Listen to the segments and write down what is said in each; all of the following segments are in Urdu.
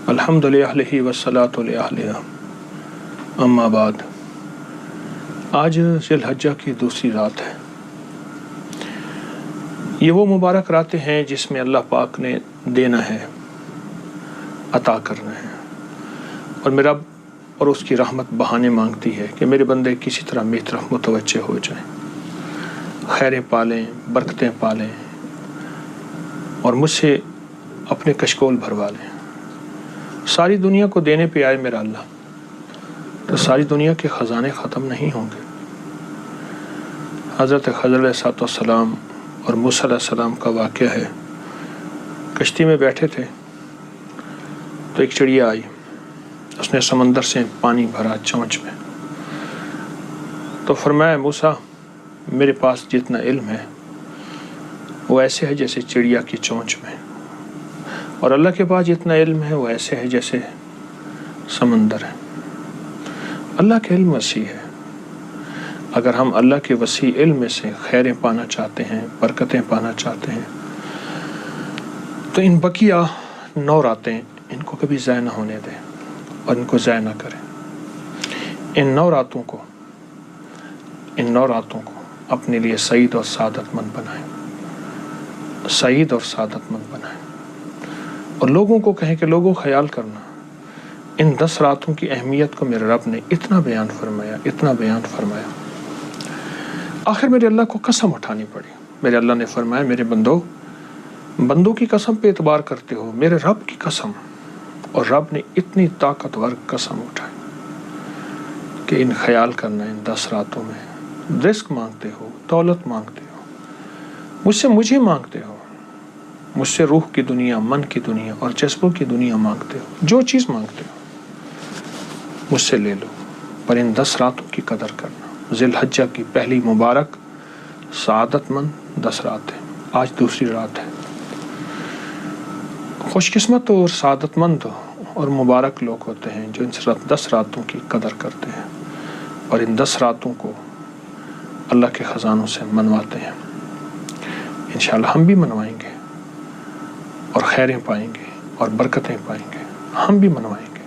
الحمدللہ والصلاۃ علیہ اما بعد۔ آج ذی الحجہ کی دوسری رات ہے۔ یہ وہ مبارک راتیں ہیں جس میں اللہ پاک نے دینا ہے، عطا کرنا ہے، اور میرا رب اور اس کی رحمت بہانے مانگتی ہے کہ میرے بندے کسی طرح میری طرف متوجہ ہو جائیں، خیریں پالیں، برکتیں پالیں اور مجھ سے اپنے کشکول بھروا لیں۔ ساری دنیا کو دینے پہ آئے میرا اللہ تو ساری دنیا کے خزانے ختم نہیں ہوں گے۔ حضرت خضر علیہ السلام اور موسیٰ علیہ السلام کا واقعہ ہے۔ کشتی میں بیٹھے تھے تو ایک چڑیا آئی، اس نے سمندر سے پانی بھرا چونچ میں، تو فرمایا موسیٰ میرے پاس جتنا علم ہے وہ ایسے ہے جیسے چڑیا کی چونچ میں، اور اللہ کے پاس جتنا علم ہے وہ ایسے ہے جیسے سمندر ہے۔ اللہ کا علم وسیع ہے۔ اگر ہم اللہ کے وسیع علم میں سے خیریں پانا چاہتے ہیں، برکتیں پانا چاہتے ہیں، تو ان بقیہ 9 راتیں ان کو کبھی ضائع نہ ہونے دیں اور ان کو ضائع نہ کریں۔ ان 9 راتوں کو اپنے لیے سعید اور سعادت مند بنائیں، سعید اور سعادت مند بنائیں، اور لوگوں کو کہیں کہ لوگوں خیال کرنا، ان 10 راتوں کی اہمیت کو میرے رب نے اتنا بیان فرمایا۔ آخر میرے اللہ کو قسم اٹھانی پڑی۔ میرے اللہ نے فرمایا میرے بندوں کی قسم پہ اعتبار کرتے ہو، میرے رب کی قسم، اور رب نے اتنی طاقتور قسم اٹھائی کہ ان خیال کرنا، ان 10 راتوں میں رزق مانگتے ہو، دولت مانگتے ہو، مجھے مانگتے ہو، مجھ سے روح کی دنیا، من کی دنیا اور جذبوں کی دنیا مانگتے ہو، جو چیز مانگتے ہو مجھ سے لے لو، پر ان 10 راتوں کی قدر کرنا۔ ذی الحجہ کی پہلی مبارک سعادت مند 10 رات ہے، آج دوسری رات ہے۔ خوش قسمت اور سعادت مند اور مبارک لوگ ہوتے ہیں جو ان 10 راتوں کی قدر کرتے ہیں اور ان 10 راتوں کو اللہ کے خزانوں سے منواتے ہیں۔ انشاءاللہ ہم بھی منوائیں گے اور خیریں پائیں گے اور برکتیں پائیں گے، ہم بھی منوائیں گے،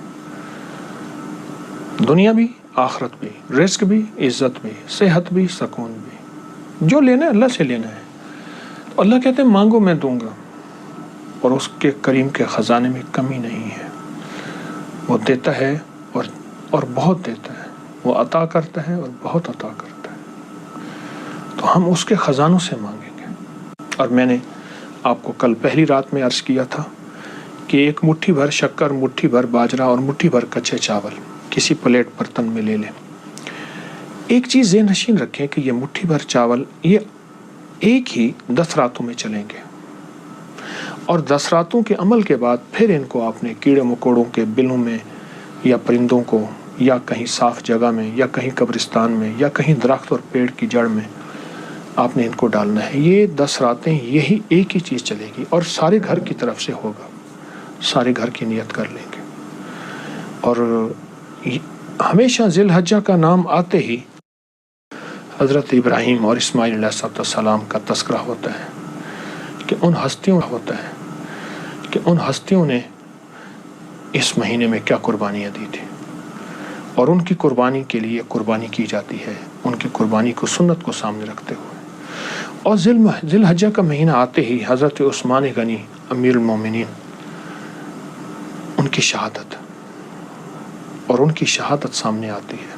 دنیا بھی، آخرت بھی، رزق بھی، عزت بھی، صحت بھی، سکون بھی، جو لینا ہے اللہ سے لینا ہے۔ تو اللہ کہتے ہیں مانگو میں دوں گا، اور اس کے کریم کے خزانے میں کمی نہیں ہے۔ وہ دیتا ہے اور بہت دیتا ہے، وہ عطا کرتا ہے اور بہت عطا کرتا ہے، تو ہم اس کے خزانوں سے مانگیں گے۔ اور میں نے آپ کو کل پہلی رات میں عرض کیا تھا کہ ایک مٹھی بھر شکر، مٹھی بھر باجرہ اور مٹھی بھر کچے چاول کسی پلیٹ برتن میں لے لیں۔ ایک چیز ذہن نشین رکھیں کہ یہ مٹھی بھر چاول یہ ایک ہی 10 راتوں میں چلیں گے، اور 10 راتوں کے عمل کے بعد پھر ان کو آپ نے کیڑے مکوڑوں کے بلوں میں یا پرندوں کو یا کہیں صاف جگہ میں یا کہیں قبرستان میں یا کہیں درخت اور پیڑ کی جڑ میں آپ نے ان کو ڈالنا ہے۔ یہ 10 راتیں یہی ایک ہی چیز چلے گی، اور سارے گھر کی طرف سے ہوگا، سارے گھر کی نیت کر لیں گے۔ اور ہمیشہ ذی الحجہ کا نام آتے ہی حضرت ابراہیم اور اسماعیل علیہ السلام کا تذکرہ ہوتا ہے کہ ان ہستیوں نے اس مہینے میں کیا قربانیاں دی تھی، اور ان کی قربانی کے لیے قربانی کی جاتی ہے، ان کی قربانی کو، سنت کو سامنے رکھتے ہوئے۔ اور ذی الحجہ کا مہینہ آتے ہی حضرت عثمان غنی امیر المومنین، ان کی شہادت سامنے آتی ہے۔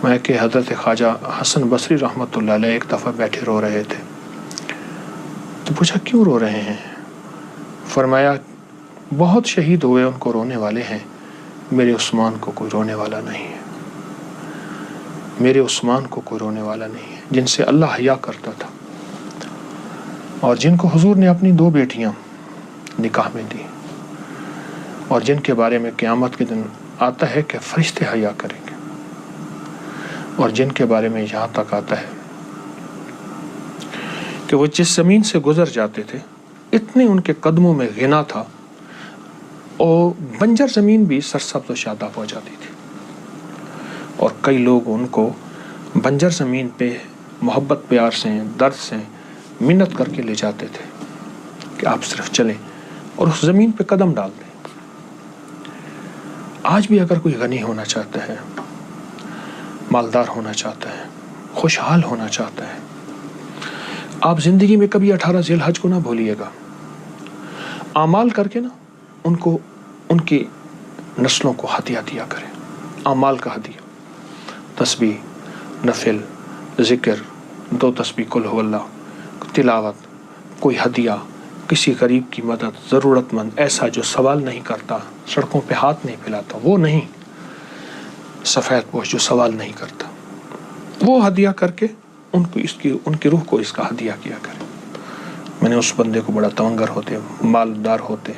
میں کہ حضرت خواجہ حسن بصری رحمۃ اللہ علیہ ایک دفعہ بیٹھے رو رہے تھے، تو پوچھا کیوں رو رہے ہیں؟ فرمایا بہت شہید ہوئے، ان کو رونے والے ہیں، میرے عثمان کو کوئی رونے والا نہیں ہے، میرے عثمان کو کوئی رونے والا نہیں ہے، جن سے اللہ حیا کرتا تھا، اور جن کو حضور نے اپنی 2 بیٹیاں نکاح میں دی، اور جن کے بارے میں قیامت کے دن آتا ہے کہ فرشتے حیا کریں گے، اور جن کے بارے میں یہاں تک آتا ہے کہ وہ جس زمین سے گزر جاتے تھے اتنے ان کے قدموں میں غنا تھا، اور بنجر زمین بھی سرسبز و شاداب ہو جاتی تھی، اور کئی لوگ ان کو بنجر زمین پہ محبت پیار سے، درد سے منت کر کے لے جاتے تھے کہ آپ صرف چلیں اور اس زمین پہ قدم ڈال دیں۔ آج بھی اگر کوئی غنی ہونا چاہتا ہے، مالدار ہونا چاہتا ہے، خوشحال ہونا چاہتا ہے، آپ زندگی میں کبھی 18 ذی الحج کو نہ بھولیے گا۔ اعمال کر کے نا ان کی نسلوں کو ہدیہ دیا کریں، اعمال کا ہدیہ، تسبیح، نفل، ذکر، 2 تسبیح قل هو اللہ، تلاوت، کوئی ہدیہ، کسی غریب کی مدد، ضرورت مند ایسا جو سوال نہیں کرتا، سڑکوں پہ ہاتھ نہیں پھیلاتا، وہ نہیں، سفید پوش جو سوال نہیں کرتا، وہ ہدیہ کر کے ان کی روح کو اس کا ہدیہ کیا کرے۔ میں نے اس بندے کو بڑا تونگر ہوتے، مالدار ہوتے،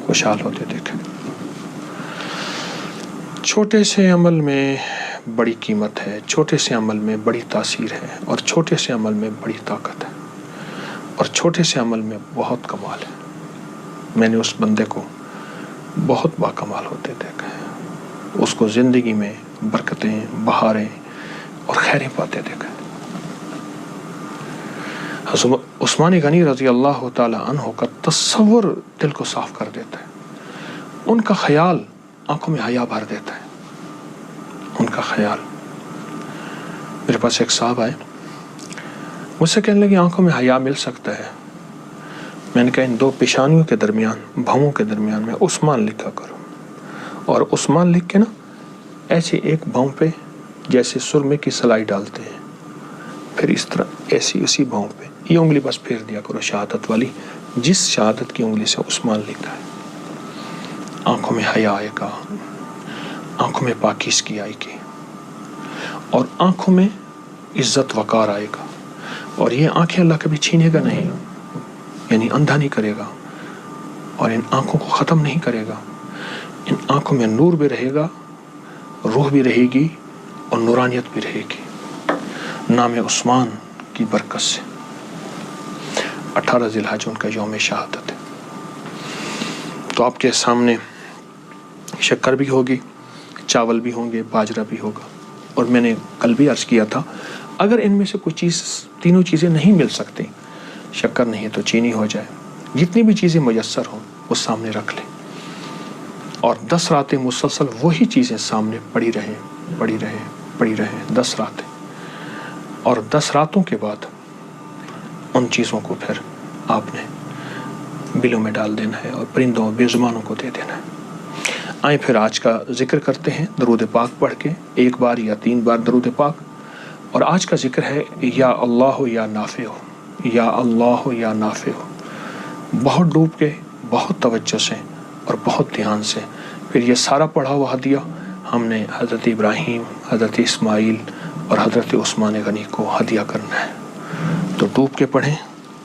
خوشحال ہوتے دیکھا۔ چھوٹے سے عمل میں بڑی قیمت ہے، چھوٹے سے عمل میں بڑی تاثیر ہے، اور چھوٹے سے عمل میں بڑی طاقت ہے، اور چھوٹے سے عمل میں بہت کمال ہے۔ میں نے اس بندے کو بہت باکمال ہوتے دیکھا ہے، اس کو زندگی میں برکتیں، بہاریں اور خیریں پاتے دیکھا ہے۔ عثمان غنی رضی اللہ تعالی عنہ کا تصور دل کو صاف کر دیتا ہے، ان کا خیال آنکھوں میں حیا بھر دیتا ہے، ان کا خیال۔ میرے پاس ایک صاحب آئے، مجھ سے کہنے لگے آنکھوں میں حیا مل سکتا ہے؟ میں نے کہا ان 2 پیشانیوں کے درمیان، بھووں کے درمیان میں عثمان لکھا کرو، اور عثمان لکھ کے نا ایسے ایک بھوں پہ جیسے سرمے کی سلائی ڈالتے ہیں، پھر اس طرح ایسی اسی بھوں پہ یہ انگلی بس پھیر دیا کرو شہادت والی، جس شہادت کی انگلی سے عثمان لکھا ہے۔ آنکھوں میں حیا آئے گا، آنکھوں میں پاکیزگی آئے گی، اور آنکھوں میں عزت وقار آئے گا، اور یہ آنکھیں اللہ کبھی چھینے گا نہیں، یعنی اندھا نہیں کرے گا، اور ان آنکھوں کو ختم نہیں کرے گا۔ ان آنکھوں میں نور بھی رہے گا، روح بھی رہے گی، اور نورانیت بھی رہے گی، نام عثمان کی برکت سے۔ 18 ذی الحج ان کا یوم شہادت ہے۔ تو آپ کے سامنے شکر بھی ہوگی، چاول بھی ہوں گے، باجرہ بھی ہوگا، اور میں نے کل بھی عرض کیا تھا اگر ان میں سے کوئی چیز، تینوں چیزیں نہیں مل سکتی، شکر نہیں ہے تو چینی ہو جائے، جتنی بھی چیزیں میسر ہوں وہ سامنے رکھ لیں، اور 10 راتیں مسلسل وہی چیزیں سامنے پڑی رہیں 10 راتیں، اور 10 راتوں کے بعد ان چیزوں کو پھر آپ نے بلوں میں ڈال دینا ہے اور پرندوں بے زبانوں کو دے دینا ہے۔ آئیں پھر آج کا ذکر کرتے ہیں درود پاک پڑھ کے، 1 بار یا 3 بار درود پاک، اور آج کا ذکر ہے یا اللہ یا نافع ہو، یا اللہ یا نافع ہو، بہت ڈوب کے، بہت توجہ سے اور بہت دھیان سے۔ پھر یہ سارا پڑھا ہوا ہدیہ ہم نے حضرت ابراہیم، حضرت اسماعیل اور حضرت عثمان غنی کو ہدیہ کرنا ہے۔ تو ڈوب کے پڑھیں،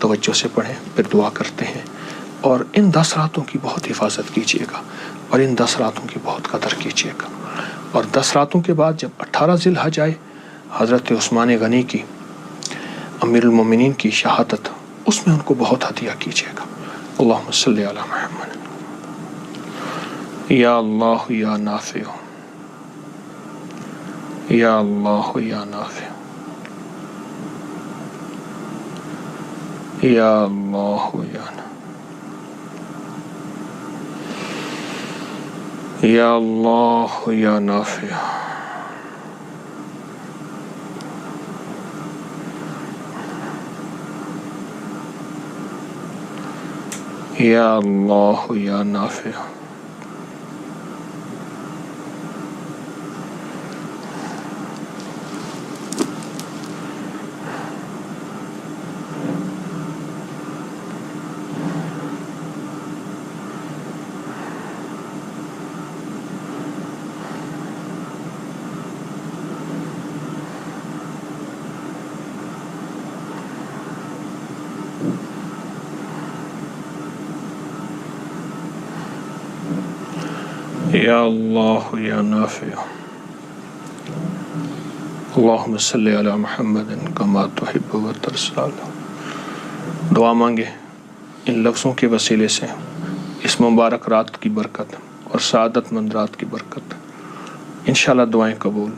توجہ سے پڑھیں، پھر دعا کرتے ہیں، اور ان 10 راتوں کی بہت حفاظت کیجیے گا، اور ان 10 راتوں کی بہت قدر کیجیے گا، اور 10 راتوں کے بعد جب 18 ذی الحج آئے، حضرت عثمان غنی کی، امیر المومنین کی شہادت، اس میں ان کو بہت ہدیہ کیجیے گا۔ اللہم صلی علی محمد۔ یا اللہ یا نافع، یا اللہ یا نافع، یا اللہ یا نافع، یا اللہ یا نافع، یا اللہ یا نافع، یا اللہ یا نافع۔ اللہم صلی علی محمد کما تحب و ترضی۔ دعا مانگے ان لفظوں کے وسیلے سے، اس مبارک رات کی برکت اور سعادت مند رات کی برکت، انشاءاللہ دعائیں قبول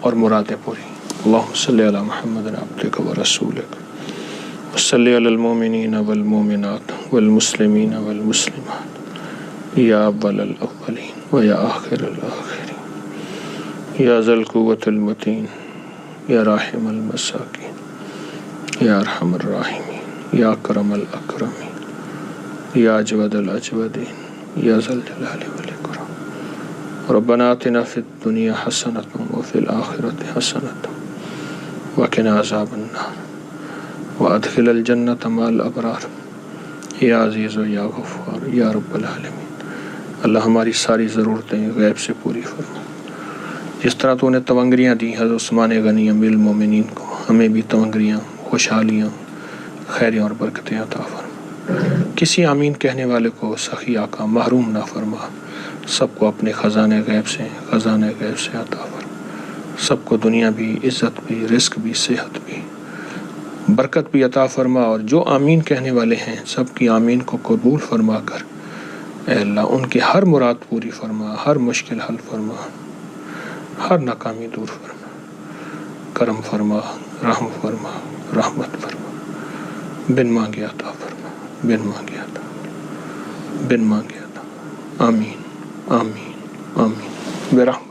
اور مرادیں پوری۔ اللہم صلی علی محمد عبدک و رسولک، وصلی علی المومنین والمومنات والمسلمین والمسلمات یا اول الاولین و یا آخر الآخرین یا ذا القوة المتین یا راحم المساکین یا ارحم الراحمین یا اکرم الاکرمین یا اجود الاجودین یا ذا الجلال والاکرام ربنا آتنا فی الدنیا حسنۃ وفی الآخرۃ حسنۃ وقنا عذاب النار وادخل الجنۃ مع الابرار یا عزیز و یا غفار یا رب العالمین۔ اللہ ہماری ساری ضرورتیں غیب سے پوری فرما، جس طرح تو نے تونگریاں دی حضرت عثمان غنی امیر المومنین کو، ہمیں بھی تونگریاں، خوشحالیاں، خیریاں اور برکتیں عطا فرما۔ کسی آمین کہنے والے کو سخی آقا محروم نہ فرما، سب کو اپنے خزانے غیب سے عطا فرما، سب کو دنیا بھی، عزت بھی، رزق بھی، صحت بھی، برکت بھی عطا فرما، اور جو آمین کہنے والے ہیں سب کی آمین کو قبول فرما کر اے اللہ ان کی ہر مراد پوری فرما، ہر مشکل حل فرما، ہر ناکامی دور فرما، کرم فرما، رحم فرما، رحمت فرما، بن مانگے عطا فرما، بن مانگے عطا، بن مانگے عطا، آمین آمین آمین برحمت